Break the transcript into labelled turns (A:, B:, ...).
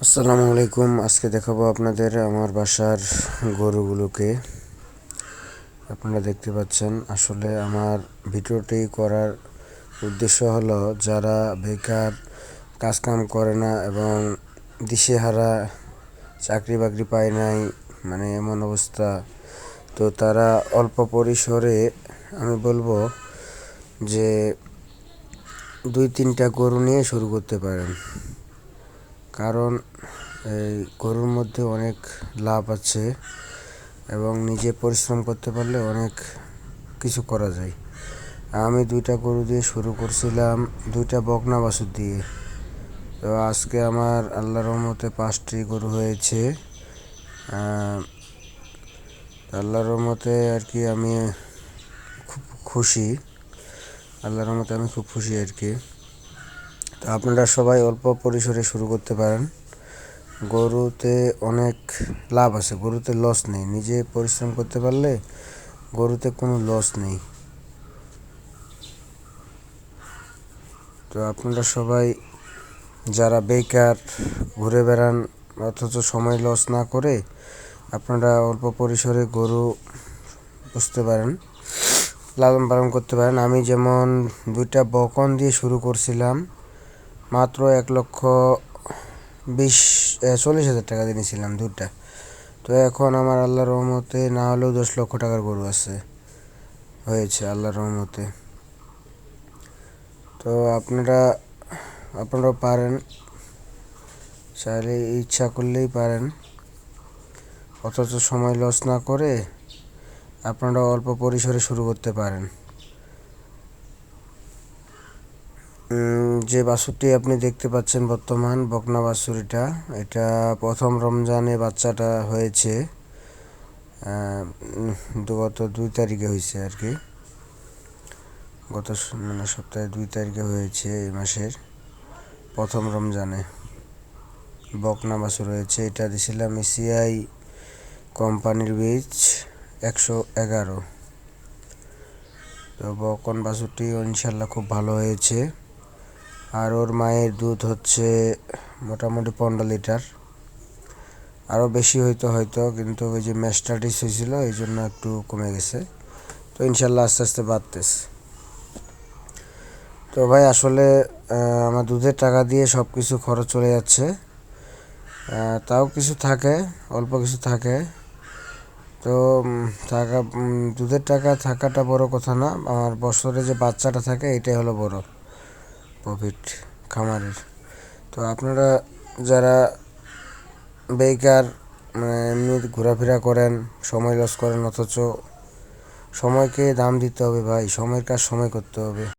A: আসসালামু আলাইকুম। আজকে দেখাবো আপনাদের আমার বাসার গরুগুলোকে। আপনারা দেখতে পাচ্ছেন, আসলে আমার ভিডিওটি করার উদ্দেশ্য হলো যারা বেকার, কাজকাম করে না এবং দিশেহারা, চাকরি বাকরি পায় নাই, মানে এমন অবস্থা, তো তারা অল্প পরিসরে আমি বলবো যে 2-3টা গরু নিয়ে শুরু করতে পারেন। কারণ এই গরুর মধ্যে অনেক লাভ আছে এবং নিজে পরিশ্রম করতে পারলে অনেক কিছু করা যায়। আমি 2টা গরু দিয়ে শুরু করছিলাম, 2টা বকনা বাছুর দিয়ে। তো আজকে আমার আল্লাহর রহমতে 5টি গরু হয়েছে। আল্লাহর রহমতে আর কি আমি খুব খুশি, আল্লাহর রহমতে আমি খুব খুশি আর কি। তো আপনারা সবাই অল্প পরিসরে শুরু করতে পারেন। গরুতে অনেক লাভ আছে, গরুতে লস নেই। নিজে পরিশ্রম করতে পারলে গরুতে কোনো লস নেই। তো আপনারা সবাই যারা বেকার ঘুরে বেড়ান অথচ সময় লস না করে আপনারা অল্প পরিসরে গরু পুষতে পারেন, লালন পালন করতে পারেন। আমি যেমন 2টা বকন দিয়ে শুরু করছিলাম, মাত্র 1,40,000 টাকা দিয়েছিলাম 2টা। তো এখন আমার আল্লাহর রহমতে না হলেও 10 লক্ষ টাকার গরু হয়েছে আল্লাহর রহমতে। তো আপনারাও পারেন, চাইলে ইচ্ছা করলেই পারেন, অথচ সময় লস না করে আপনারা অল্প পরিসরে শুরু করতে পারেন। যে বাছুরটি আপনি দেখতে পাচ্ছেন বর্তমান বকনা বাছুর, এটা প্রথম রমজানে বাচ্চাটা হয়েছে। গত 2 তারিখে হয়েছে আর কি, গত সপ্তাহে 2 তারিখে হয়েছে, এই মাসের প্রথম রমজানে বকনা বাছুর হয়েছে। এটা দিয়েছিলাম এসিআই কোম্পানির বীজ 111। তো বকন বাছুরটি ইনশাল্লাহ খুব ভালো হয়েছে। আর ওর মায়ের দুধ হচ্ছে মোটামুটি 15 লিটার, আরও বেশি হয়তো, কিন্তু ওই যে ম্যাস্টাইটিস হয়েছিল এই জন্য একটু কমে গেছে। তো ইনশাল্লাহ আস্তে আস্তে বাড়তেছে। তো ভাই আসলে আমার দুধের টাকা দিয়ে সব কিছু খরচ চলে যাচ্ছে, তাও কিছু থাকে, অল্প কিছু থাকে। তো দুধের টাকা থাকাটা বড় কথা না, আমার বছরে যে বাচ্চাটা থাকে এটাই হলো বড় প্রফিট খামারের। তো আপনারা যারা বেকার, মানে এমনি ঘোরাফেরা করেন, সময় লস করেন, অথচ সময়কে দাম দিতে হবে ভাই, সময়ের কাজ সময় করতে হবে।